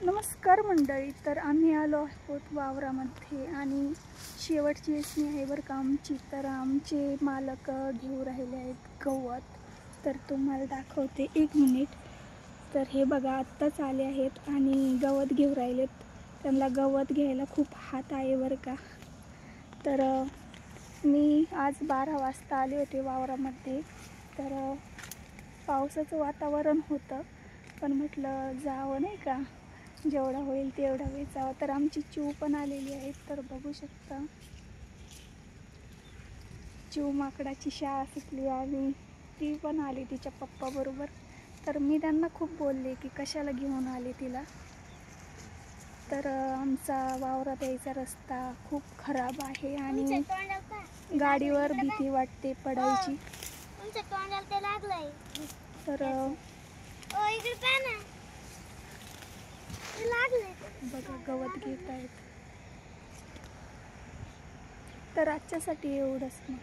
नमस्कार मंडळी. तर आम्ही आलो आहोत वावरामध्ये आणि शेवटची वेचणी आहे बरं का आमची. तर आमचे मालक घेऊ राहिले आहेत गवत. तर तुम्हाला दाखवते एक मिनिट. तर हे बघा आत्ताच आले आहेत आणि गवत घेऊ राहिलेत. त्यांना गवत घ्यायला खूप हात आहे बरं का. तर मी आज 12 वाजता आले होते वावरामध्ये. तर पावसाचं वातावरण होतं पण म्हटलं जावं नाही का, जेवढा होईल तेवढा वेचावं. तर आमची चिऊ पण आलेली आहे. तर बघू शकता चिऊ माकडाची शाळा सुटली आणि ती पण आली तिच्या पप्पा बरोबर. तर मी त्यांना खूप बोलले की कशाला घेऊन आले तिला. तर आमचा वावरात यायचा रस्ता खूप खराब आहे आणि गाडीवर भीती वाटते पडायची. तर बघा गवत घेत आहेत. तर आजच्यासाठी एवढंच मग.